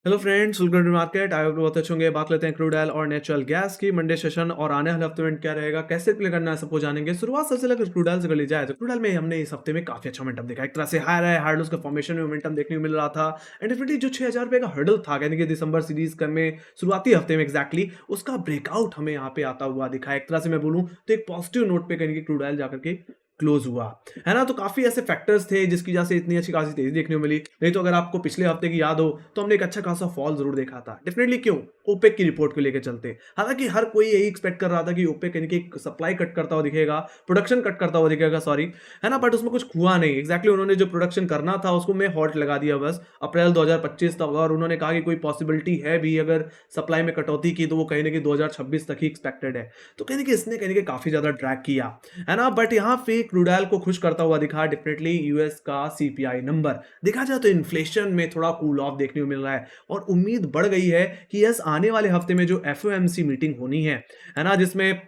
Hello friends, welcome to market. I hope बहुत अच्छे होंगे। बात लेते हैं क्रूड ऑयल और नेचुरल गैस की मंडे सेशन और आने वाले हफ्ते में क्या रहेगा, कैसे प्ले करना है, सबको जानेंगे। शुरुआत सबसे अगर क्रूड ऑयल से कर ली जाए तो क्रूड ऑयल में हमने इस हफ्ते में काफी अच्छा मोमेंटम देखा। एक तरह से हाई है, हार्ड उसका फॉर्मेशन में मोमेंटम देखने को मिल रहा था। एंड डेफिनेटली जो 6000 रुपए का हर्डल था, यानी कि दिसंबर सीरीज कर में शुरुआती हफ्ते में एक्जैक्टली उसका ब्रेकआउट हमें यहाँ पे आता हुआ दिखा। एक तरह से मैं बोलूँ तो एक पॉजिटिव नोट पे कहीं क्रूड ऑयल जाकर के क्लोज हुआ है ना। तो काफी ऐसे फैक्टर्स थे जिसकी वजह से इतनी अच्छी खासी तेजी देखने को मिली। नहीं तो अगर आपको पिछले हफ्ते की याद हो तो हमने एक अच्छा खासा फॉल जरूर देखा था। डेफिनेटली क्यों, ओपेक की रिपोर्ट को लेकर चलते। हालांकि हर कोई यही एक्सपेक्ट कर रहा था कि ओपेक यानी कि सप्लाई कट करता हुआ दिखेगा, प्रोडक्शन कट करता हुआ दिखेगा, सॉरी, है ना। बट उसमें कुछ हुआ नहीं। एक्जैक्टली उन्होंने जो प्रोडक्शन करना था उसको में हॉल्ट लगा दिया बस अप्रैल 2025 तक। और उन्होंने कहा कि कोई पॉसिबिलिटी है भी अगर सप्लाई में कटौती की तो वो कहीं ना कहीं 2026 तक ही एक्सपेक्टेड है। तो कहीं ना कहीं इसने कहीं ना कहीं काफी ज्यादा ड्रैग किया, है ना। बट यहाँ पे क्रूड ऑयल को खुश करता हुआ दिखा डेफिनेटली यूएस का सीपीआई नंबर। देखा जाए तो इन्फ्लेशन में थोड़ा कूल ऑफ देखने को मिल रहा है और उम्मीद बढ़ गई है कि यस आने वाले हफ्ते में जो एफओएमसी मीटिंग होनी है ना, जिसमें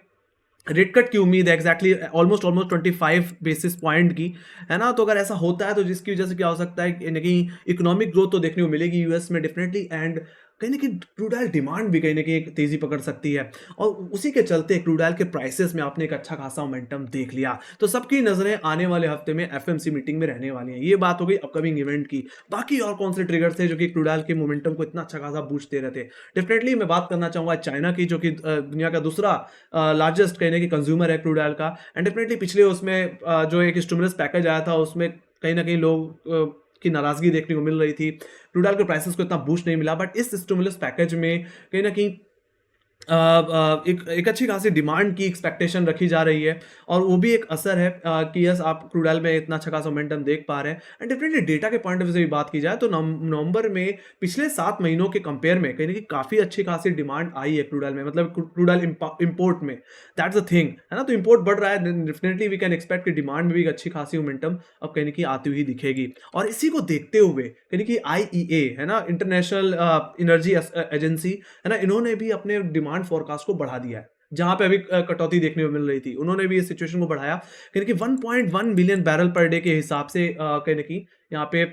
रेट कट की उम्मीद है exactly almost almost 25 basis point की, है ना। तो अगर ऐसा होता है तो जिसकी वजह से क्या हो सकता है कि इकोनॉमिक ग्रोथ तो देखने को मिलेगी यूएस में डेफिनेटली। एंड कहीं ना कहीं क्रूड ऑयल डिमांड भी कहीं ना कहीं एक तेजी पकड़ सकती है। और उसी के चलते क्रूड ऑयल के प्राइसेस में आपने एक अच्छा खासा मोमेंटम देख लिया। तो सबकी नजरें आने वाले हफ्ते में एफएमसी मीटिंग में रहने वाली हैं। ये बात हो गई अपकमिंग इवेंट की। बाकी और कौन से ट्रिगर थे जो कि क्रूड ऑयल के मोमेंटम को इतना अच्छा खासा बूस्ट दे रहे थे। डेफिनेटली मैं बात करना चाहूंगा चाइना की, जो कि दुनिया का दूसरा लार्जेस्ट कहने की कंज्यूमर है क्रूड ऑयल का। एंड डेफिनेटली पिछले उसमें जो एक स्टिमुलस पैकेज आया था उसमें कहीं ना कहीं लोग की नाराजगी देखने को मिल रही थी। क्रूड ऑयल के प्राइसेस को इतना बूस्ट नहीं मिला। बट इस स्टिमुलस पैकेज में कहीं ना कहीं एक एक अच्छी खासी डिमांड की एक्सपेक्टेशन रखी जा रही है। और वो भी एक असर है कि यस आप क्रूड ऑयल में इतना अच्छा खासा मोमेंटम देख पा रहे हैं। एंड डेफिनेटली डेटा के पॉइंट ऑफ व्यू से भी बात की जाए तो नवंबर में पिछले 7 महीनों के कंपेयर में कहीं ना कहीं काफी अच्छी खासी डिमांड आई है क्रूड ऑयल में, मतलब क्रूड ऑयल इंपोर्ट में। दैट्स अ थिंग, है ना। तो इंपोर्ट बढ़ रहा है, डेफिनेटली वी कैन एक्सपेक्ट कि डिमांड में भी एक अच्छी खासी मोमेंटम अब कहीं ना कहीं आती हुई दिखेगी। और इसी को देखते हुए कहीं ना कहीं आईईए, है ना, इंटरनेशनल एनर्जी एजेंसी, है ना, इन्होंने भी अपने डिमांड फोरकास्ट को बढ़ा दिया है। जहां पे अभी कटौती देखने को मिल रही थी, उन्होंने भी इस सिचुएशन को बढ़ाया कहीं कि 1.1 बिलियन बैरल पर डे के हिसाब से कहीं ना कहीं यहाँ पे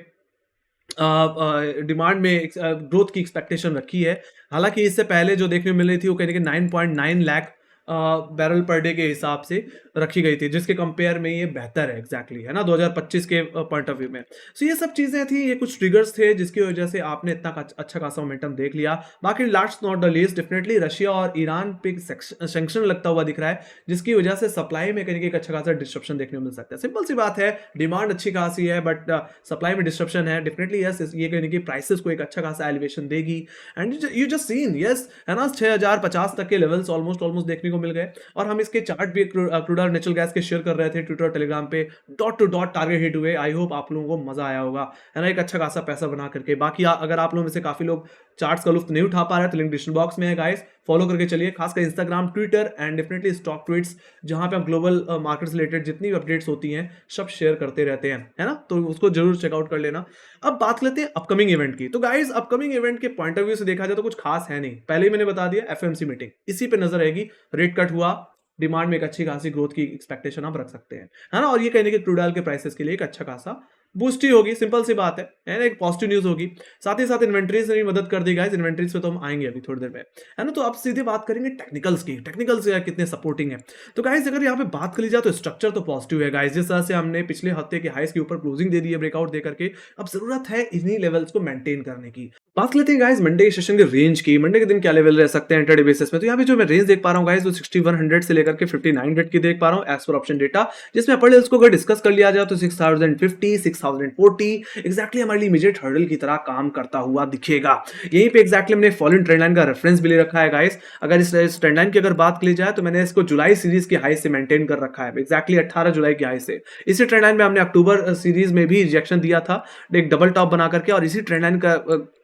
डिमांड में ग्रोथ की एक्सपेक्टेशन रखी है। हालांकि इससे पहले जो देखने को मिल रही थी वो कहीं ना कहीं 9.9 लाख बैरल पर डे के हिसाब से रखी गई थी, जिसके कंपेयर में ये बेहतर है एक्जैक्टली, है ना, 2025 के पॉइंट ऑफ व्यू में। सो ये सब चीजें थी, ये कुछ ट्रिगर्स थे जिसकी वजह से आपने इतना अच्छा खासा मोमेंटम देख लिया। बाकी last not the least, definitely Russia और ईरान पे सेंक्शन लगता हुआ दिख रहा है, जिसकी वजह से सप्लाई में कहीं एक अच्छा खासा डिस्ट्रप्शन देखने को मिल सकता है। सिंपल सी बात है, डिमांड अच्छी खासी है बट सप्लाई में डिस्ट्रप्शन है। डेफिनेटली यस, ये कहीं कि प्राइसेस को एक अच्छा खासा एलिवेशन देगी। And you just seen, yes, है ना, 6050 तक के लेवल्स ऑलमोस्ट ऑलमोस्ट देखने को मिल गए। और हम इसके चार्ट भी क्रूड और नेचुरल गैस के शेयर कर रहे थे ट्विटर और टेलीग्राम पे। Dot to dot target hit हुए। आई होप आप लोगों को मजा आया होगा, है ना, एक अच्छा खासा पैसा बना करके। बाकी अगर आप लोगों में से काफी लोग चार्ट्स का लुत्फ नहीं उठा पा रहे तो लिंक डिस्क्रिप्शन बॉक्स में है गाइस, फॉलो करके चलिए, खासकर Instagram, Twitter and definitely stock tweets, जहां पे हम ग्लोबल मार्केट से रिलेटेड जितनी भी अपडेट्स होती हैं सब शेयर करते रहते हैं, है ना। तो उसको जरूर चेकआउट कर लेना। अब बात लेते हैं अपकमिंग इवेंट की। तो गाइस अपकमिंग इवेंट के पॉइंट ऑफ व्यू से देखा जाए तो कुछ खास है नहीं। पहले ही मैंने बता दिया, एफएमसी मीटिंग इसी पे नजर रहेगी। रेट कट हुआ, डिमांड में एक अच्छी खासी ग्रोथ की एक्सपेक्टेशन आप रख सकते हैं, है ना। और ये कहने के क्रूड ऑयल के प्राइसेस के लिए एक अच्छा खासा बूस्ट ही होगी। सिंपल सी बात है ना, एक पॉजिटिव न्यूज होगी। साथ ही साथ इन्वेंट्रीज ने भी मदद कर दी गाइस। इन्वेंट्रीज पे तो हम आएंगे अभी थोड़ी देर में, है ना। तो अब सीधे बात करेंगे टेक्निकल्स की, टेक्निकल्स कितने सपोर्टिंग है। तो गाइस अगर यहाँ पे बात कर ली जाए तो स्ट्रक्चर तो पॉजिटिव है गाइस। जिस तरह से हमने पिछले हफ्ते के हाईस के ऊपर क्लोजिंग दे दी है ब्रेकआउट दे करके, अब जरूरत है इन्हीं लेवल्स को मेंटेन करने की। बात लेते हैं गाइस मंडे के सेशन के रेंज की। मंडे के दिन क्या लेवल रह सकते हैं इंट्राडे बेसिस में। तो यहाँ पे जो मैं रेंज देख पा रहा हूँ गाइस, वो 6100 से लेकर के 5900 की देख पा रहा हूँ एज पर ऑप्शन डेटा। जिसमें अपर लेवल्स को अगर डिस्कस कर लिया जाए तो 6050, 6040 एक्जैक्टली हमारे लिए इमीडिएट हर्डल की तरह काम करता हुआ दिखेगा। यहीं पे एक्जैक्टली हमने फॉलोइंग ट्रेंड लाइन का रेफरेंस भी ले रखा है गाइस। अगर इस ट्रेंड लाइन की अगर बात की जाए तो मैंने इसको जुलाई सीरीज की हाई से मेंटेन कर रखा है, एक्जैक्टली 18 जुलाई की हाई से। इसी ट्रेंड लाइन में हमने अक्टूबर सीरीज में भी रिजेक्शन दिया था, एक डबल टॉप बना करके। और इसी ट्रेंड लाइन का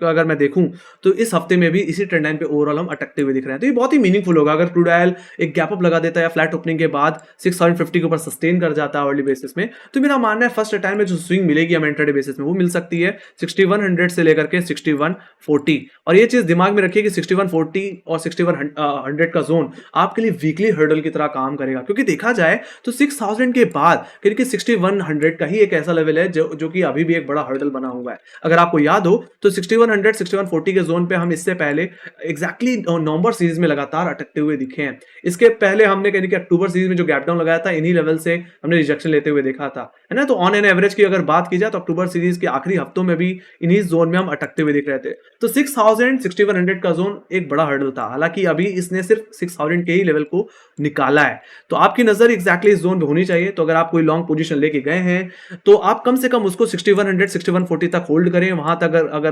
अगर मैं देखूं तो इस हफ्ते में भी इसी ट्रेंड लाइन पे ओवरऑल हम अटकते हुए दिख रहे हैं। तो ये बहुत ही मीनिंगफुल होगा अगर क्रूड ऑयल एक गैप अप लगा देता है या फ्लैट ओपनिंग के बाद 6050 के ऊपर सस्टेन कर जाता है अर्ली बेसिस में। तो मेरा मानना है फर्स्ट टाइम में जो स्विंग मिलेगी हमें इंट्राडे बेसिस में वो मिल सकती है 6100 से लेकर के 6140। और ये चीज दिमाग में रखिए कि 6140 और 6100 का जोन आपके लिए वीकली हर्डल की तरह काम करेगा। क्योंकि देखा जाए तो 6000 के बाद क्योंकि 6100 का ही एक ऐसा लेवल है जो कि अभी भी एक बड़ा हर्डल बना हुआ है। अगर आपको याद हो तो 6100 6100 6140 के जोन पे हम इससे पहले एग्जैक्टली नवंबर सीरीज में लगातार अटकते हुए दिखे हैं। इसके पहले हमने कहीं कि अक्टूबर सीरीज में जो गैप डाउन लगाया था, इन्हीं लेवल से हमने रिजेक्शन लेते हुए देखा था, है ना। तो ऑन एन एवरेज की अगर बात की जाए तो अक्टूबर सीरीज के आखिरी हफ्तों में भी इन्हीं जोन में हम अटकते हुए दिख रहे थे। तो 6000 6100 का जोन एक बड़ा हर्डल था, हालांकि अभी इसने सिर्फ 6000 के ही लेवल को निकाला है। तो आपकी नजर एग्जैक्टली इस जोन पे होनी चाहिए। तो अगर आप कोई लॉन्ग पोजीशन लेके गए हैं तो आप कम से कम उसको 6100 6140 तक होल्ड करें। वहां तक अगर अगर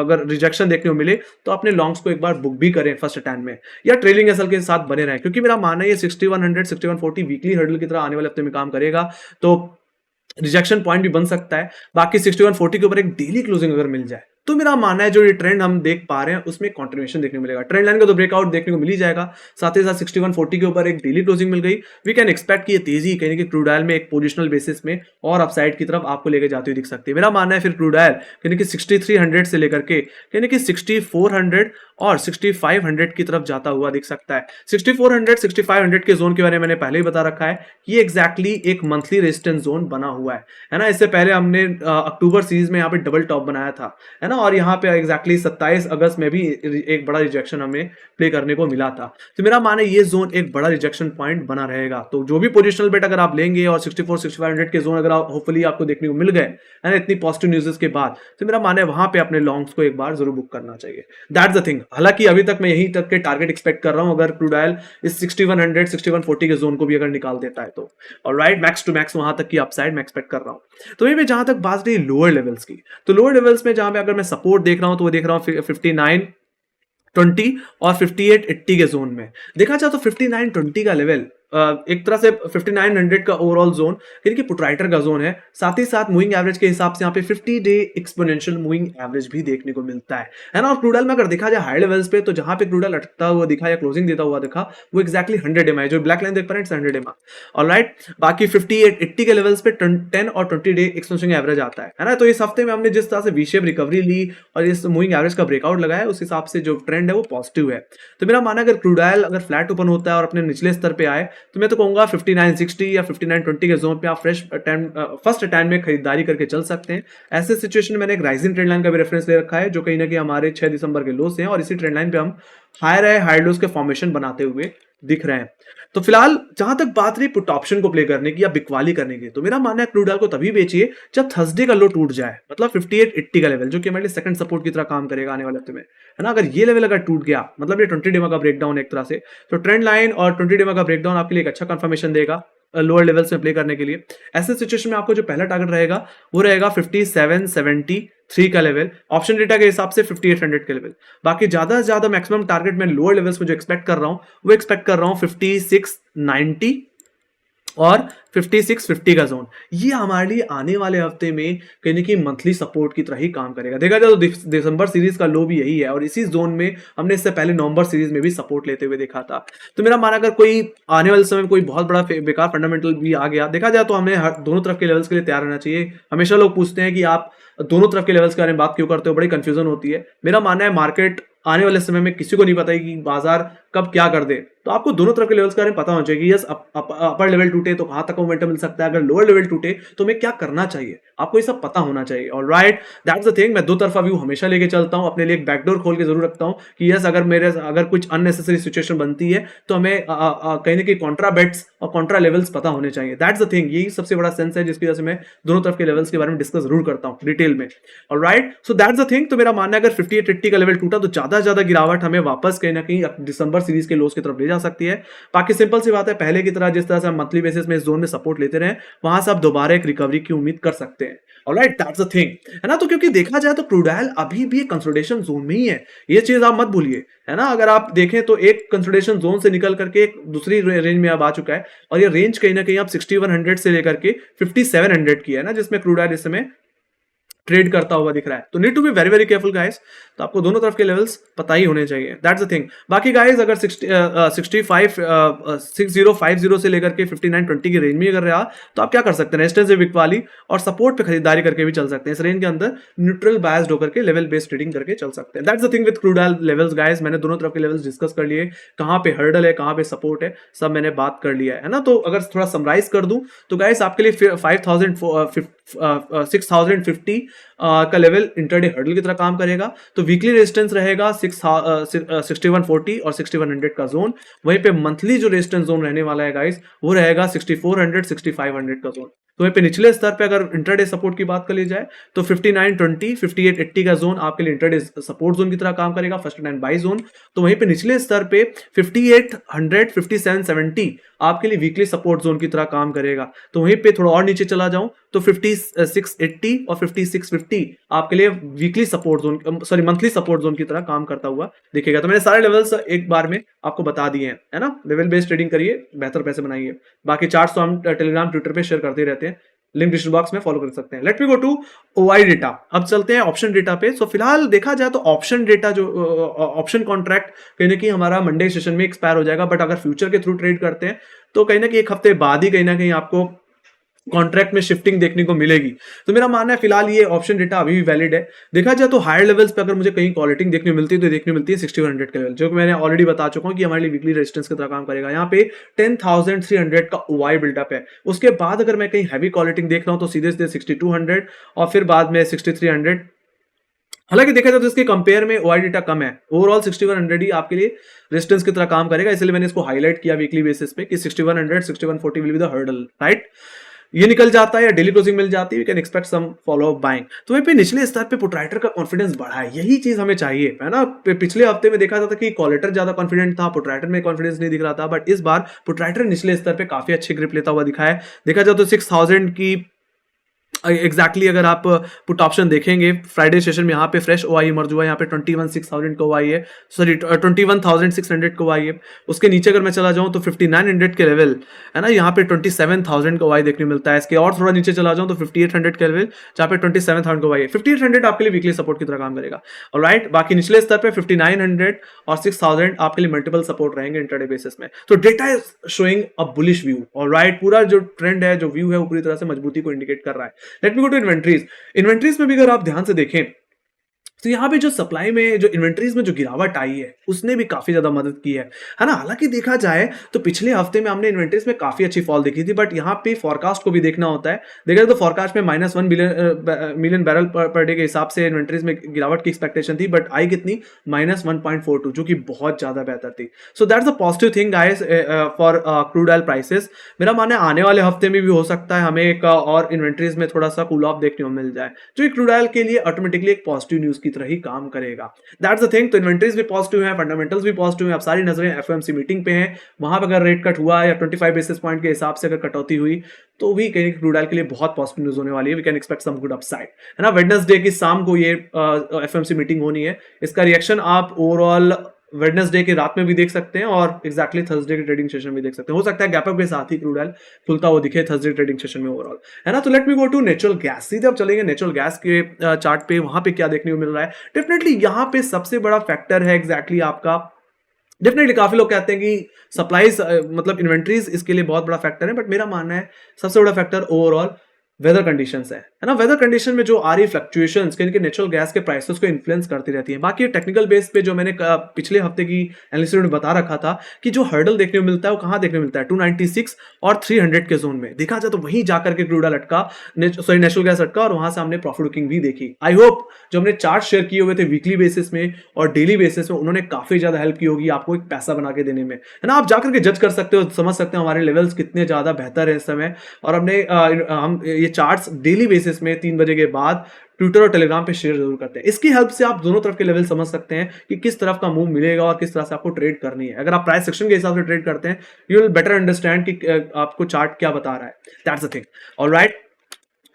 अगर रिजेक्शन देखने को मिले तो अपने लॉन्ग्स को एक बार बुक भी करें फर्स्ट अटैम्प्ट में, या ट्रेलिंग एसएल के साथ बने रहें, क्योंकि मेरा मानना है ये 6100 6140 वीकली हर्डल की तरह आने वाले हफ्ते में काम करेगा। तो रिजेक्शन पॉइंट भी बन सकता है। बाकी 6140 के ऊपर एक डेली क्लोजिंग अगर मिल जाए तो मेरा मानना है जो ये ट्रेंड हम देख पा रहे हैं उसमें कंटिन्यूएशन देखने को मिलेगा। ट्रेंड लाइन का तो ब्रेकआउट देखने को मिल ही जाएगा, साथ ही साथ 6140 के ऊपर एक डेली क्लोजिंग मिल गई। वी कैन एक्सपेक्ट कि ये तेजी कहीं कि क्रूड ऑयल में एक पोजिशनल बेसिस में और अपसाइड की तरफ आपको लेकर जाती हुई दिख सकती है। मेरा मानना है फिर क्रूड ऑयल कहीं कि 6300 से लेकर के कहीं कि 6400 और 6500 की तरफ जाता हुआ दिख सकता है। 6400 6500 के जोन के बारे में मैंने पहले ही बता रखा है, ये एग्जैक्टली एक मंथली रेजिस्टेंस जोन बना हुआ है ना। इससे पहले हमने अक्टूबर सीरीज में यहाँ पे डबल टॉप बनाया था, है ना, और यहाँ पे एग्जैक्टली 27 अगस्त में भी एक बड़ा रिजेक्शन हमें प्ले करने को मिला था। तो मेरा मानना है ये जोन एक बड़ा रिजेक्शन पॉइंट बना रहेगा। तो जो भी पोजिशनल बेट अगर आप लेंगे और 64 6500 के जोन अगर होपफुली आपको देखने को मिल गए, है ना, इतनी पॉजिटिव न्यूज़ के बाद, तो मेरा मानना है वहां पे अपने लॉन्ग्स को एक बार जरूर बुक करना चाहिए। That's the thing. हालांकि अभी तक मैं यहीं तक के टारगेट एक्सपेक्ट कर रहा हूं अगर क्रूड ऑयल इस 6100 6140 के जोन को भी अगर निकाल देता है तो, और राइट, मैक्स टू मैक्स वहां तक की अपसाइड मैं एक्सपेक्ट कर रहा हूं। तो ये जहां तक बात रही लोअर लेवल्स की, तो लोअर लेवल्स में जहां पे अगर मैं सपोर्ट देख रहा हूं तो वो देख रहा हूं 5920 और 5880 के जोन में। देखा जाए तो 5920 का लेवल एक तरह से 5900 का ओवरऑल जोन यानी कि पुटराइटर का जोन है। साथ ही साथ मूविंग एवरेज के हिसाब से यहाँ पे 50 डे एक्सपोनेंशियल मूविंग एवरेज भी देखने को मिलता है ना। और क्रूड ऑयल में अगर देखा जाए हाई लेवल्स पे, तो जहां पे क्रूड ऑयल अटकता हुआ दिखा या क्लोजिंग देता हुआ दिखा वो एक्जैक्टली 100 एमआई, जो ब्लैक लाइन देख पा रहे हैं 100 एमआई, ऑलराइट। बाकी 5880 के लेवल्स पे 10 और 20 डे एक्सपोनेंशियल एवरेज आता है ना। तो इस हफ्ते में हमने जिस तरह से वी शेप रिकवरी ली और इस मूविंग एवरेज का ब्रेकआउट लगाया, उस हिसाब से जो ट्रेंड है वो पॉजिटिव है। तो मेरा मानना अगर क्रूड ऑयल अगर फ्लैट ओपन होता है और अपने निचले स्तर पे आए तो मैं तो कहूंगा 5960 या 5920 के जोन पे आप फर्स्ट अटैम्प्ट में खरीदारी करके चल सकते हैं। ऐसे सिचुएशन में मैंने एक राइजिंग ट्रेंड लाइन का भी रेफरेंस ले रखा है, जो कहीं ना कहीं हमारे 6 दिसंबर के लोस हैं और इसी ट्रेंड लाइन पे हम हाई लोस के फॉर्मेशन बनाते हुए दिख रहे हैं। तो फिलहाल जहां तक बात रही पुट ऑप्शन को प्ले करने की या बिकवाली करने की, तो मेरा मानना है क्रूड ऑयल को तभी बेचिए जब थर्सडे का लो टूट जाए, मतलब 5880 का लेवल, जो कि हमारे लिए सेकंड सपोर्ट की तरह काम करेगा आने वाले हफ्ते में, है ना। अगर ये लेवल अगर टूट गया, मतलब ये 20 डेमा का ब्रेकडाउन एक तरह से, तो ट्रेंड लाइन और 20 डेमा का ब्रेकडाउन आपके लिए एक अच्छा कंफर्मेशन देगा लोअर लेवल्स में प्ले करने के लिए। ऐसे सिचुएशन में आपको जो पहला टारगेट रहेगा वो रहेगा 5773 का लेवल, ऑप्शन डेटा के हिसाब से 5800 के लेवल। बाकी ज्यादा से ज्यादा मैक्सिमम टारगेट मैं लोअर लेवल्स में जो एक्सपेक्ट कर रहा हूं वो एक्सपेक्ट कर रहा हूं 5690 और 5650 का जोन। ये हमारे लिए आने वाले हफ्ते में कहीं ना कहीं मंथली सपोर्ट की तरह ही काम करेगा। देखा जाए तो दिसंबर सीरीज का लो भी यही है और इसी जोन में हमने इससे पहले नवंबर सीरीज में भी सपोर्ट लेते हुए देखा था। तो मेरा माना अगर कोई आने वाले समय में कोई बहुत बड़ा बेकार फंडामेंटल भी आ गया, देखा जाए तो हमें दोनों तरफ के लेवल्स के लिए तैयार रहना चाहिए। हमेशा लोग पूछते हैं कि आप दोनों तरफ के लेवल्स के बारे में बात क्यों करते हो, बड़ी कंफ्यूजन होती है। मेरा मानना है मार्केट आने वाले समय में किसी को नहीं पता है कि बाजार कब क्या कर दे, तो आपको दोनों तरफ के लेवल्स के बारे में पता होना चाहिए कि यस अपर लेवल टूटे तो कहां तक मोमेंटम मिल सकता है, अगर लोअर लेवल टूटे तो हमें क्या करना चाहिए, आपको ये सब पता होना चाहिए। Alright, that's the thing. मैं दो तरफा व्यू हमेशा लेके चलता हूं, अपने लिए एक बैकडोर खोल के जरूर रखता हूं कि यस अगर कुछ अननेसेसरी सिचुएशन बनती है तो हमें कहीं ना कहीं कॉन्ट्रा बेट्स और कॉन्ट्रा लेवल्स पता होने चाहिए। That's the thing. यही सबसे बड़ा सेंस है जिसकी वजह से मैं दोनों तरफ के लेवल्स के बारे में डिस्कस जरूर करता हूं डिटेल में। Alright, so that's the thing. तो मेरा मानना है अगर 5880 का लेवल टूटा तो ज्यादा गिरावट हमें वापस कहीं ना कहीं दिसंबर सीरीज के लोस की तरफ ले जा सकती है। बाकी सिंपल सी बात है, पहले की तरह जिस तरह से हम मंथली बेसिस में इस जोन में सपोर्ट लेते रहे, वहां से आप दोबारा एक रिकवरी की उम्मीद कर सकते हैं। ऑलराइट, दैट्स द थिंग, है ना। तो क्योंकि देखा जाए तो क्रूड ऑयल अभी भी कंसोलिडेशन जोन में ही है, ये चीज आप मत भूलिए, है ना। अगर आप देखें तो एक कंसोलिडेशन जोन से निकल करके एक दूसरी रेंज में अब आ चुका है और ये रेंज कहीं ना कहीं आप 6100 से लेकर के 5700 की है ना, जिसमें क्रूड ऑयल इस समय ट्रेड करता हुआ दिख रहा है। तो need to be very very careful guys. तो आपको दोनों तरफ के लेवल्स पता ही होने चाहिए। That's the thing. बाकी गाइस अगर 6050 से लेकर के 5920 की रेंज में अगर रहा तो आप क्या कर सकते हैं, रेजिस्टेंस से बिक वाली और सपोर्ट पे खरीदारी करके भी चल सकते हैं। इस रेंज के अंदर न्यूट्रल बायस्ड होकर के लेवल बेस्ड ट्रेडिंग करके चल सकते हैं। That's the thing with crude oil levels guys. मैंने दोनों तरफ के लेवल्स डिस्कस कर लिए, कहां पे हर्डल है कहां पे सपोर्ट है, सब मैंने बात कर लिया है ना। तो अगर थोड़ा समराइज कर दूं तो गाइस आपके लिए 6050 का लेवल इंटरडे हर्डल की तरह काम करेगा। तो वीकली रेजिस्टेंस रहेगा 6140 और 6100 का जोन। वहीं पे मंथली जो रेजिस्टेंस जोन रहने वाला है गाइस, वो रहेगा 6400 6500 का जोन। तो वहीं पे निचले स्तर पे अगर इंटरडे सपोर्ट की बात कर ली जाए तो 5920 5880 का जोन आपके लिए इंटरडे सपोर्ट जोन की तरह काम करेगा, फर्स्ट टाइम बाई जोन। तो वहीं पे निचले स्तर पे 5800 5770 आपके लिए वीकली सपोर्ट जोन की तरह काम करेगा। तो वहीं पे थोड़ा और नीचे चला जाऊं तो 5680 और 5650 आपके लिए weekly support zone, sorry monthly support zone की तरह काम करता हुआ दिखेगा। तो मैंने सारे लेवल्स एक बार में आपको बता दिए हैं, है ना। लेवल बेस्ड ट्रेडिंग करिए, बेहतर पैसे बनाइए। बाकी चार्ट्स तो हम टेलीग्राम ट्विटर पे शेयर करते रहते हैं, लिंक डिस्क्रिप्शन बॉक्स में फॉलो कर सकते हैं। Let me go to OI data. अब चलते हैं ऑप्शन डेटा पे। सो फिलहाल देखा जाए तो ऑप्शन डेटा जो ऑप्शन कॉन्ट्रैक्ट कहीं ना कहीं हमारा मंडे सेशन में एक्सपायर हो जाएगा, बट अगर फ्यूचर के थ्रू ट्रेड करते हैं तो कहीं ना कहीं एक हफ्ते बाद ही कहीं ना कहीं आपको कॉन्ट्रैक्ट में शिफ्टिंग देखने को मिलेगी। तो मेरा मानना है फिलहाल ये ऑप्शन डेटा अभी भी वैलिड है। देखा जाए तो हायर लेवल्स पे अगर मुझे कहीं कॉलिटिंग देखने मिलती है तो देखने मिलती है 6100 के लेवल, जो कि मैंने ऑलरेडी बता चुका हूं कि हमारे लिए वीकली रेजिस्टेंस की तरह काम करेगा। यहाँ पे 10300 का ओआई बिल्डअप है। उसके बाद अगर मैं कहीं हैवी कॉलिटिंग देख रहा हूं तो सीधे सीधे 6200 और फिर बाद में 6300। हालांकि देखा जाए तो इसके कंपेयर में ओआई डेटा कम है, ओवरऑल 6100 ही आपके लिए रेजिस्टेंस की तरह काम करेगा, इसलिए मैंने इसको हाईलाइट किया वीकली बेसिस पे कि 6100 6140 will be the hurdle, right. ये निकल जाता है या डेली क्लोजिंग मिल जाती है, we can expect some follow up buying. तो वहीं पे निचले स्तर पे पुटराइटर का कॉन्फिडेंस बढ़ा है, यही चीज हमें चाहिए, है ना। पिछले हफ्ते में देखा जाता कि कॉलेटर ज्यादा कॉन्फिडेंट था, पुटराइटर में कॉन्फिडेंस नहीं दिख रहा था, बट इस बार पुटराइटर निचले स्तर पे काफी अच्छी ग्रिप लेता हुआ दिखा है। देखा जाए तो 6000 की एग्जैक्टली अगर आप पुट ऑप्शन देखेंगे फ्राइडे सेशन में, यहाँ पे फ्रेश ओआई इमर्ज हुआ है, यहाँ पे 21,600 का ओआई है, सॉरी 21,600 का ओआई है। उसके नीचे अगर मैं चला जाऊँ तो 5900 के लेवल, है ना, यहाँ पे 27,000 का ओआई देखने मिलता है। इसके और थोड़ा नीचे चला जाऊँ तो 5800 के लेवल, जहाँ पे 27,000 का ओआई है। 5800 आपके लिए वीकली सपोर्ट की तरह काम करेगा, ऑलराइट। बाकी निचले स्तर पे 5900 और 6000 आपके लिए मल्टीपल सपोर्ट रहेंगे इंटरडे बेसिस में। तो data is showing a bullish view, alright. पूरा जो ट्रेंड है, जो व्यू है, वो पूरी तरह से मजबूती को इंडिकेट कर रहा है। Let me go to inventories. Inventories में भी अगर आप ध्यान से देखें तो यहाँ पे जो सप्लाई में, जो इन्वेंट्रीज में जो गिरावट आई है, उसने भी काफी ज्यादा मदद की है ना। हालांकि देखा जाए तो पिछले हफ्ते में हमने इन्वेंट्रीज में काफी अच्छी फॉल देखी थी, बट यहाँ पे फोरकास्ट को भी देखना होता है। देखा जाए तो फोरकास्ट में -1 मिलियन बैरल पर डे के हिसाब से इन्वेंट्रीज में गिरावट की एक्सपेक्टेशन थी, बट आई कितनी, -1.42, जो कि बहुत ज्यादा बेहतर थी। So that's a positive thing guys for crude oil prices. मेरा मानना है आने वाले हफ्ते में भी हो सकता है हमें एक और इन्वेंट्रीज में थोड़ा सा कूल ऑफ देखने को मिल जाए, जो क्रूड ऑयल के लिए ऑटोमेटिकली एक पॉजिटिव न्यूज की तरह ही काम करेगा। That's the thing. तो इन्वेंटरीज भी पॉजिटिव है, फंडामेंटल्स भी पॉजिटिव है। अब सारी नजरें एफओएमसी मीटिंग पे हैं, वहां पर अगर रेट कट हुआ या 25 बेसिस पॉइंट के हिसाब से अगर कटौती हुई तो भी कहीं क्रूड ऑयल के लिए बहुत पॉजिटिव न्यूज होने वाली है। We can expect some good upside, है ना। वेडनेसडे की शाम को ये एफओएमसी मीटिंग होनी है। इसका रिएक्शन आप ओवरऑल वेडनेसडे की रात में भी देख सकते हैं और एग्जैक्टली थर्सडे के ट्रेडिंग सेशन में देख सकते हैं। हो सकता है गैप अप के साथ ही क्रूड ऑयल खुलता हुआ दिखे थर्सडे ट्रेडिंग सेशन में ओवरऑल, है ना। तो let me go to natural gas. सीधे अब चलेंगे नेचुरल गैस के चार्ट पे, वहां पे क्या देखने को मिल रहा है। डेफिनेटली यहाँ पे सबसे बड़ा फैक्टर है एग्जैक्टली आपका, डेफिनेटली काफी लोग कहते हैं कि सप्लाईज मतलब इन्वेंट्रीज इसके लिए बहुत बड़ा फैक्टर है, बट मेरा मानना है सबसे बड़ा फैक्टर ओवरऑल वेदर कंडीशंस है ना। वेदर कंडीशन में जो आ रही फ्लक्चुएशंस के नेचुरल गैस के प्राइसेस को इन्फ्लुएंस करती रहती है। बाकी टेक्निकल बेस पे जो मैंने पिछले हफ्ते की एनालिसिस में बता रखा था कि जो हर्डल देखने को मिलता है वो कहां देखने को मिलता है, 296 और 300 के जोन में। देखा जाए तो वहीं जाकर के क्रूड ऑयल अटका, सॉरी नेचुरल गैस अटका, और वहां से हमने प्रॉफिट बुकिंग भी देखी। आई होप जो हमने चार्ट शेयर किए हुए थे वीकली बेसिस में और डेली बेसिस में, उन्होंने काफी ज्यादा हेल्प की होगी आपको एक पैसा बना के देने में, है ना। आप जाकर के जज कर सकते हो, समझ सकते हो हमारे लेवल्स कितने ज्यादा बेहतर है इस समय। और हमने हम ये चार्ट्स डेली बेसिस में 3 बजे के बाद ट्विटर और टेलीग्राम पे शेयर जरूर करते हैं। इसकी हेल्प से आप दोनों तरफ के लेवल समझ सकते हैं कि किस तरफ का मूव मिलेगा और किस तरह से आपको ट्रेड करनी है। अगर आप प्राइस सेक्शन के हिसाब से ट्रेड करते हैं, यू विल बेटर अंडरस्टैंड कि आपको चार्ट क्या बता रहा है। That's the thing, alright.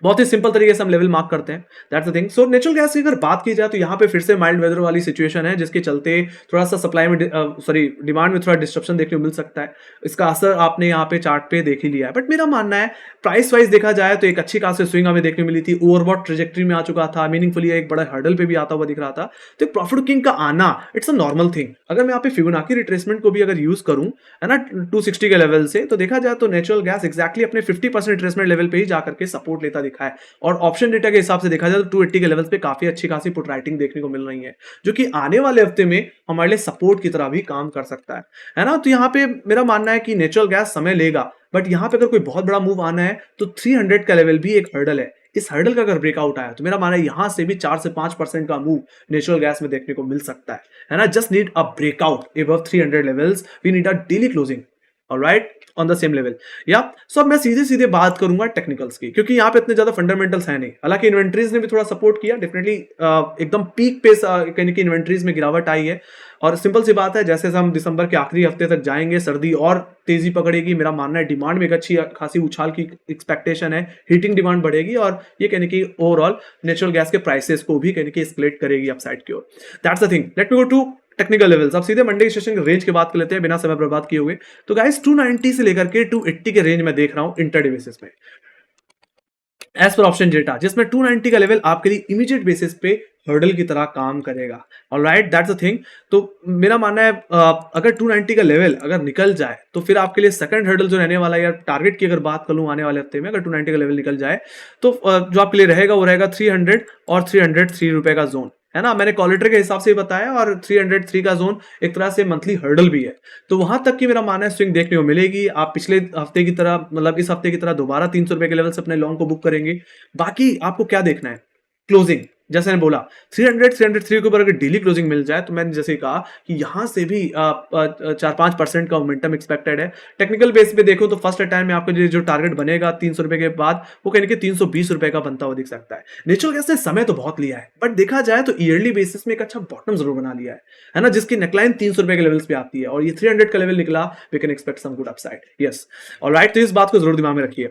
बहुत ही सिंपल तरीके से हम लेवल मार्क करते हैं, that's the thing. So natural gas की अगर बात की जाए तो यहाँ पे फिर से माइल्ड वेदर वाली सिचुएशन है, जिसके चलते थोड़ा सा सप्लाई में सॉरी डिमांड में थोड़ा डिस्ट्रप्शन देखने को मिल सकता है। इसका असर आपने यहाँ पे चार्ट पे देख ही लिया है। बट मेरा मानना है प्राइस वाइज देखा जाए तो एक अच्छी खासी स्विंग हमें देखने मिली थी, ओवरबॉट ट्रेजेक्ट्री में आ चुका था, मीनिंगफुली एक बड़ा हर्डल पे भी आता हुआ दिख रहा था। तो एक प्रॉफिट बुकिंग का आना इट्स अ नॉर्मल थिंग। अगर मैं यहाँ पे फिबोनाची रिट्रेसमेंट को भी अगर यूज करूं, है ना, 260 के लेवल से, तो देखा जाए तो नेचुरल गैस एक्जैक्टली अपने 50% रिट्रेसमेंट लेवल पे ही जाकर के सपोर्ट लेता दिखा है और ऑप्शन डेटा के हिसाब से देखा जाए तो 280 के लेवल्स पे काफी अच्छी खासी पुट राइटिंग देखने को मिल रही है, जो कि आने वाले हफ्ते में हमारे लिए सपोर्ट की तरह भी काम कर सकता है ना। तो यहाँ पे मेरा मानना है कि नेचुरल गैस समय लेगा, बट यहाँ पे अगर कोई बहुत बड़ा मूव आना है तो 300 का लेवल भी एक हर्डल है। इस हर्डल का अगर ब्रेकआउट आया तो मेरा मानना है यहाँ से भी 4 से 5% का मूव नेचुरल गैस में देखने को मिल सकता है ना। Just need a breakout above 300 levels, we need a daily closing, alright, on the same level. या सो अब मैं सीधे सीधे बात करूंगा टेक्निकल्स की, क्योंकि यहाँ पे इतने ज्यादा फंडामेंटल्स है नहीं। हालांकि इन्वेंट्रीज ने भी थोड़ा सपोर्ट किया, डेफिनेटली एकदम पीक पे कहीं की इन्वेंट्रीज में गिरावट आई है। और सिंपल सी बात है, जैसे हम दिसंबर के आखिरी हफ्ते तक जाएंगे सर्दी और तेजी पकड़ेगी। मेरा मानना है डिमांड में एक अच्छी खासी उछाल की एक्सपेक्टेशन है, हीटिंग डिमांड बढ़ेगी और ये कहने की ओवरऑल नेचुरल गैस के प्राइसेस को भी कहने की एस्केलेट करेगी अपसाइड की ओर। That's the thing. Let me go to technical levels. अब सीधे मंडे सेशन के रेंज की बात कर लेते हैं बिना समय बर्बाद किए हुए। तो गाइस 290 से लेकर के 280 के रेंज में देख रहा हूं इंटरडे बेसिस में, एज पर ऑप्शन डेटा, जिसमें 290 का लेवल आपके लिए इमीडिएट बेसिस पे हर्डल की तरह काम करेगा। Alright, that's the thing. तो मेरा मानना है अगर 290 का लेवल अगर निकल जाए तो फिर आपके लिए सेकंड हर्डल जो रहने वाला है, या टारगेट की अगर बात कर लूं आने वाले हफ्ते में, अगर 290 का लेवल निकल जाए तो जो आपके लिए रहेगा वो रहेगा 300 और 303 रुपए का जोन, है ना। मैंने कॉलिटर के हिसाब से ही बताया, और 303 का जोन एक तरह से मंथली हर्डल भी है। तो वहां तक की मेरा मानना है स्विंग देखने को मिलेगी। आप पिछले हफ्ते की तरह, मतलब इस हफ्ते की तरह दोबारा 300 रुपए के लेवल से अपने लॉन्ग को बुक करेंगे। बाकी आपको क्या देखना है, क्लोजिंग। जैसे मैंने बोला 300 303 के ऊपर अगर डेली क्लोजिंग मिल जाए तो मैंने जैसे कहा कि यहां से भी 4-5% का मोमेंटम एक्सपेक्टेड है। टेक्निकल बेस पे देखो तो फर्स्ट टाइम में आपको जो टारगेट बनेगा 300 रुपए के बाद, वो कहने के 320 रुपए का बनता हुआ दिख सकता है। नेचुरल गैस ने समय तो बहुत लिया है, बट देखा जाए तो ईयरली बेसिस में एक अच्छा बॉटम जरूर बना लिया है ना, जिसकी नेकलाइन 300 रुपए के लेवल्स पे आती है और ये 300 का लेवल निकला, we can expect some good upside. Yes, alright, तो इस बात को जरूर दिमाग में रखिए।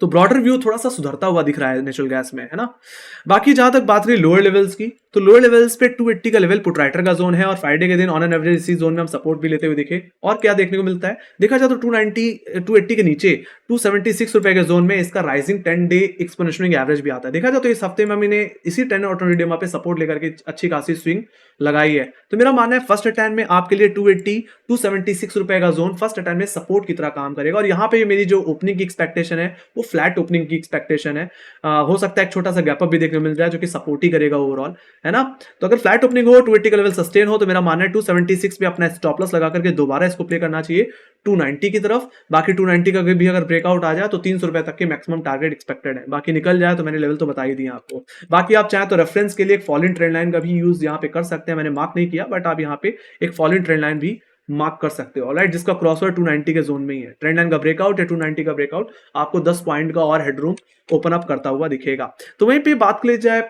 तो ब्रॉडर व्यू थोड़ा सा सुधरता हुआ दिख रहा है नेचुरल गैस में, है ना। बाकी जहां तक बात रही लोअर लेवल्स की, तो लोअर लेवल्स पे 280 का लेवल पुटराइटर का जोन है और फ्राइडे के दिन ऑन एन एवरेज इसी जोन में हम सपोर्ट भी लेते हुए दिखे। और क्या देखने को मिलता है, देखा जाए तो 280 के नीचे 276 रुपए के जोन में इसका राइजिंग 10 डे एक्सपोनेंशियल एवरेज भी आता है। देखा जाए तो इस हफ्ते में हमने इसी 10 और 20 डे पे सपोर्ट लेकर के अच्छी खासी स्विंग लगाई है। तो मेरा मानना है फर्स्ट अटैम्प्ट में आपके लिए 276 रुपए का जोन फर्स्ट अटैम्प्ट में सपोर्ट की तरह काम करेगा। और यहाँ पे मेरी जो ओपनिंग की एक्सपेक्टेशन है वो फ्लैट ओपनिंग की एक्सपेक्टेशन है। हो सकता है एक छोटा सा गैप अप भी देखने को मिल जाए, जो कि सपोर्ट ही करेगा ओवरऑल, है ना। तो अगर फ्लैट ओपनिंग हो, 280 का लेवल सस्टेन हो, तो मेरा मानना है 276 पे अपना स्टॉप लॉस लगा करके दोबारा इसको प्ले करना चाहिए 290 की तरफ। बाकी 290 का भी अगर ब्रेकआउट आ जाए तो 300 रुपए तक के मैक्सिमम टारगेट एक्सपेक्टेड है। बाकी निकल जाए तो मैंने लेवल तो बता ही दिया आपको। बाकी आप चाहें तो रेफरेंस के लिए एक फॉलिंग ट्रेंड लाइन का भी यूज यहाँ पे कर सकते हैं। मैंने मार्क नहीं किया, बट आप यहाँ पे एक फॉलिंग ट्रेंड लाइन भी मार्क कर सकते हो, ऑलराइट, जिसका क्रॉसओवर 290 के जोन में ही है। ट्रेंड लाइन का ब्रेकआउट या 290 का ब्रेकआउट आपको 10 पॉइंट का और हेडरूम ओपन अप करता हुआ दिखेगा। तो वहीं पे बात कर ली जाए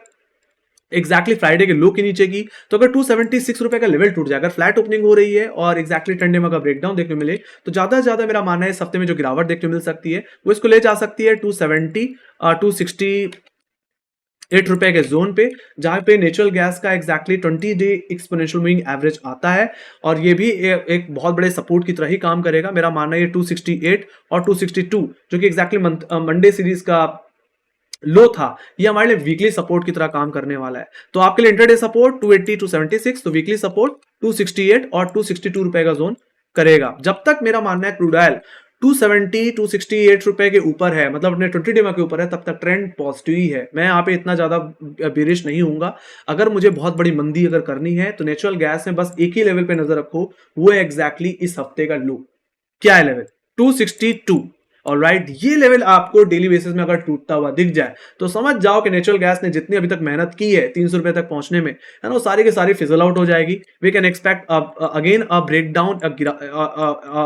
एक्जैक्टली फ्राइडे के लो के नीचे की, तो अगर 276 रुपए का लेवल टूट जाए, अगर फ्लैट ओपनिंग हो रही है और एक्जैक्टली ट्रेंड डे का ब्रेकडाउन देखने को मिले, तो ज्यादा से ज्यादा मेरा मानना है इस हफ्ते में जो गिरावट देखने को मिल सकती है वो इसको ले जा सकती है 268 रुपए के जोन पे, जहां पे नेचुरल गैस का exactly 20 day exponential moving average आता है। और ये भी एक बहुत बड़े सपोर्ट की तरह ही काम करेगा। मेरा मानना है ये 268 और 262 जो कि एक्जैक्टली मंडे सीरीज का लो था, ये हमारे लिए वीकली सपोर्ट की तरह काम करने वाला है। तो आपके लिए इंटरडे सपोर्ट 280 276, तो वीकली सपोर्ट 268 और 262 रुपए का जोन करेगा। जब तक मेरा मानना है क्रूड ऑयल 270 268 रुपए के ऊपर है, मतलब अपने 20 डे के ऊपर है, तब तक ट्रेंड पॉजिटिव ही है। मैं यहाँ पे इतना ज्यादा बेरिश नहीं हूंगा। अगर मुझे बहुत बड़ी मंदी अगर करनी है तो नेचुरल गैस में बस एक ही लेवल पे नजर रखो, वो है एग्जैक्टली इस हफ्ते का लो। क्या है लेवल? 262। ऑलराइट, ये लेवल आपको डेली बेसिस में अगर टूटता हुआ दिख जाए तो समझ जाओ कि नेचुरल गैस ने जितनी अभी तक मेहनत की है 300 रुपए तक पहुंचने में, है ना, वो सारी की सारी फिजल आउट हो जाएगी। We can expect again a break down,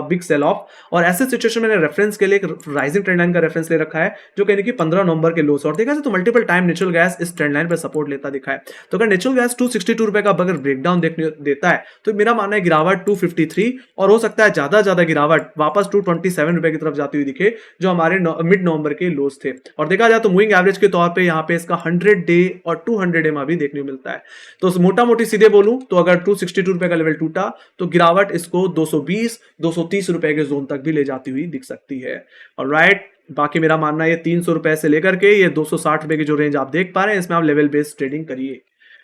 big sell off. और ऐसे सिचुएशन में रेफरेंस के लिए एक राइजिंग ट्रेंड लाइन का रेफरेंस ले रखा है, जो कहने की 15 नवंबर के लो से। और देखा जाए तो मल्टीपल टाइम नेचुरल गैस इस ट्रेंड लाइन पर सपोर्ट लेता दिखा है। तो अगर नेचुरल गैस 262 रुपए का अगर ब्रेकडाउन देखने देता है तो मेरा मानना है गिरावट 253, और हो सकता है ज्यादा गिरावट वापस 227 रुपए की तरफ जाती हुई दिखे, जो हमारे मिड नवंबर के लोस थे। और देखा जाए तो मूविंग एवरेज के तौर पे यहाँ पे इसका 100 डे और 200 डे में भी देखने को मिलता है। तो मोटा मोटी सीधे बोलूं तो अगर 262 रुपए का लेवल टूटा तो गिरावट इसको 220 230 रुपए के जोन तक भी ले जाती हुई दिख सकती है। ऑलराइट, बाकी मेरा मानना है ये 300 रुपए से लेकर के ये 260 रुपए की जो रेंज आप देख पा रहे हैं, इसमें आप लेवल बेस्ड ट्रेडिंग करिए।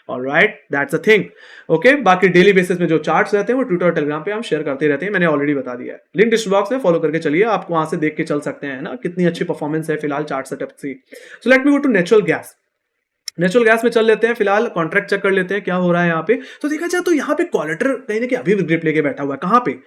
Alright, that's a thing. Okay, बाकी डेली बेसिस में जो चार्ट्स रहते हैं वो ट्विटर और टेलीग्राम पे हम शेयर करते रहते हैं, मैंने ऑलरेडी बता दिया है। लिंक डिस्क्रिप्शन बॉक्स में फॉलो करके चलिए, आपको वहां से देख के चल सकते हैं ना कितनी अच्छी परफॉर्मेंस है फिलहाल चार्ट सेटअप की। So let me go to natural gas. Natural gas में चल लेते हैं, फिलहाल कॉन्ट्रैक्ट चेक कर लेते हैं क्या हो रहा है यहाँ पे। तो देखा जाए तो यहाँ पे कॉलेटर कहीं ना कहीं अभी भी ग्रिप लेके बैठा हुआ है, कहाँ पे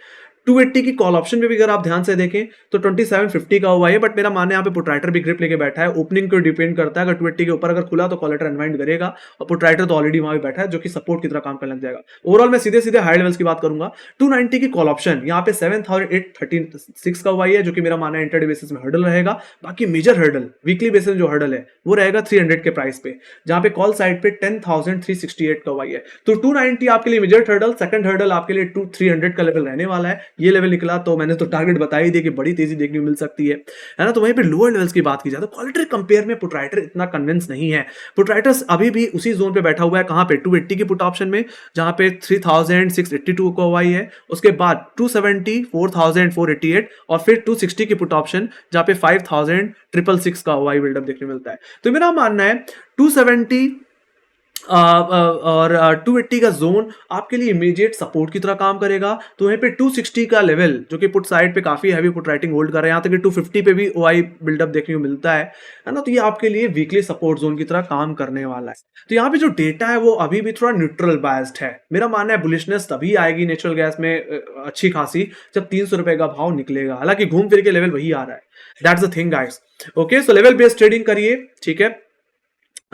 280 की कॉल ऑप्शन पे भी अगर आप ध्यान से देखें तो 2750 का हुआ है, बट मेरा मानना है यहाँ पे पुटराइटर भी ग्रिप लेके बैठा है। ओपनिंग को डिपेंड करता है, अगर 280 के ऊपर अगर खुला तो कॉलेटर अनवाइंड करेगा, और पुटराइटर तो ऑलरेडी वहां पे बैठा है जो कि सपोर्ट की तरह काम करने लग जाएगा। ओवरऑल मैं सीधे सीधे हाई लेवल्स की बात करूंगा। 290 की कॉल ऑप्शन यहाँ पे 7836 का हुआ है, जो कि मेरा मानना है इंटरडे बेसिस में हर्डल रहेगा। बाकी मेजर हर्डल वीकली बेसिस जो हर्डल है वो रहेगा 300 के प्राइस पे, जहां पे कॉल साइड पे 10,368 का हुआ है। तो 290 आपके लिए मेजर हर्डल, सेकंड हर्डल आपके लिए 300 का लेवल रहने वाला है। ये लेवल निकला तो मैंने तो टारगेट बता ही दिया कि बड़ी तेजी देखने को मिल सकती है ना। तो वहीं पे लोअर लेवल्स की बात की जाए तो क्वालिटी कंपेयर में पुटराइटर इतना कन्विंस नहीं है। पुटराइटर्स अभी भी उसी जोन पे बैठा हुआ है, कहां पे 280 की पुट ऑप्शन में, जहां पे 3682 को हुआ है। उसके बाद 270 4488 और फिर 260 की पुट ऑप्शन जहां पे 5666 का हुआ बिल्डअप देखने मिलता है। तो मेरा मानना है 270 और 280 का जोन आपके लिए इमीडिएट सपोर्ट की तरह काम करेगा। तो वहीं पे 260 का लेवल जो कि पुट साइड पे काफी हैवी पुट राइटिंग होल्ड कर रहा है, यहाँ तक कि 250 पे भी ओआई बिल्डअप देखने को मिलता है ना। तो ये आपके लिए वीकली सपोर्ट जोन की तरह काम करने वाला है। तो यहाँ पे जो डेटा है वो अभी भी थोड़ा न्यूट्रल बायस्ड है। मेरा मानना है बुलिशनेस तभी आएगी नेचुरल गैस में अच्छी खासी जब 300 रुपए का भाव निकलेगा, हालांकि घूम फिर के लेवल वही आ रहा है। That's the thing guys. Okay, so level based trading करिए, ठीक है।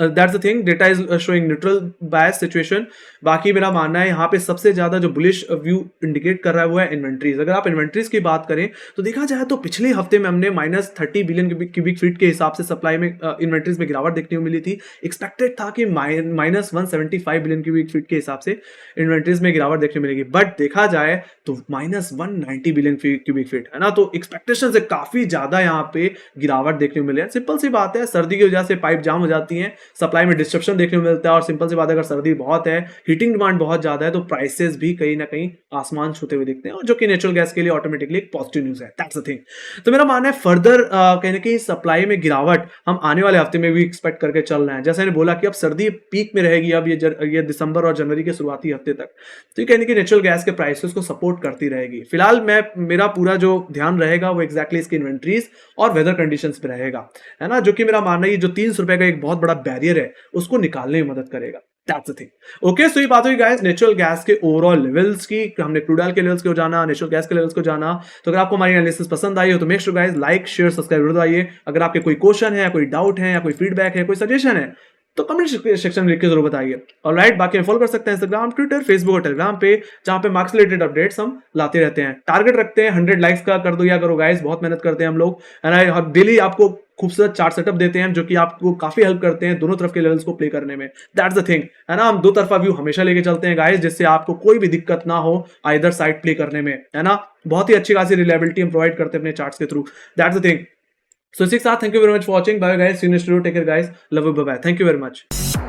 That's the thing, data is showing neutral bias situation. बाकी मेरा मानना है यहाँ पे सबसे ज्यादा जो बुलिश व्यू इंडिकेट कर रहा है वो है इन्वेंट्रीज। अगर आप इन्वेंट्रीज की बात करें तो देखा जाए तो पिछले हफ्ते में हमने -30 बिलियन क्यूबिक फीट के हिसाब से सप्लाई में इन्वेंट्रीज में गिरावट देखने को मिली थी। एक्सपेक्टेड था कि -175 बिलियन क्यूबिक फीट के हिसाब से इन्वेंट्रीज में गिरावट देखने मिलेगी, बट देखा जाए तो -190 बिलियन क्यूबिक फीट है ना। तो एक्सपेक्टेशन से काफी ज्यादा यहाँ पे गिरावट देखने को मिली है। सिंपल सी बात है, सर्दी की वजह से पाइप जाम हो जाती है, सप्लाई में डिस्ट्रप्शन देखने को मिलता है, और सिंपल सी बात है अगर सर्दी बहुत है, हीटिंग डिमांड बहुत ज्यादा है, तो प्राइसेस भी कहीं ना कहीं आसमान छूते हुए दिखते हैं, और जो कि नेचुरल गैस के लिए ऑटोमेटिकली एक पॉजिटिव न्यूज है। That's the thing. तो मेरा मानना है फर्दर कहीं ना कहीं सप्लाई में गिरावट हम आने वाले हफ्ते में भी एक्सपेक्ट करके चल रहे हैं। जैसे मैंने बोला कि अब सर्दी पीक में रहेगी अब ये दिसंबर और जनवरी के शुरुआती हफ्ते तक, तो ये कहने की नेचुरल गैस के प्राइसेस को सपोर्ट करती रहेगी। फिलहाल मेरा पूरा जो ध्यान रहेगा वो एक्जैक्टली इसकी इन्वेंट्रीज और वेदर कंडीशंस पे रहेगा, है ना, जो कि मेरा मानना है ये जो 300 रुपए का एक बहुत बड़ा बैरियर है उसको निकालने में मदद करेगा। That's the thing. Okay, so ये बात हुई गाइस नेचुरल गैस के ओवरऑल लेवल्स की। हमने क्रूड ऑयल के लेवल्स को जाना, नेचुरल गैस के लेवल्स को जाना। तो अगर आपको हमारी एनालिसिस पसंद आई हो तो make sure guys like share subscribe जरूर दबाइए। अगर आपके कोई क्वेश्चन है, कोई डाउट है, या कोई फीडबैक है, कोई सजेशन है, तो कमेंट सेक्शन में लिख के जरूर बताइए। ऑलराइट, बाकी फॉलो कर सकते हैं इंस्टाग्राम, ट्विटर, फेसबुक और टेलीग्राम पे, जहां पे मार्क्स रिलेटेड अपडेट्स हम लाते रहते हैं। टारगेट रखते हैं 100 लाइक्स का, कर दो या करो गाइस, बहुत मेहनत करते हैं हम लोग, है ना। डेली आपको खूबसूरत चार्ट सेटअप देते हैं जो कि आपको काफी हेल्प करते हैं दोनों तरफ के लेवल्स को प्ले करने में। दैट्स द थिंग, है ना। हम दो तरफा व्यू हमेशा लेके चलते हैं गाइस, जिससे आपको कोई भी दिक्कत ना हो आइदर साइड प्ले करने में, है ना। बहुत ही अच्छी खासी रिलायबिलिटी हम प्रोवाइड करते हैं अपने चार्ट्स के through. That's the thing. So, 6 thank you very much for watching. Bye guys. See you next video. Take care guys. Love you. Bye bye. Thank you very much.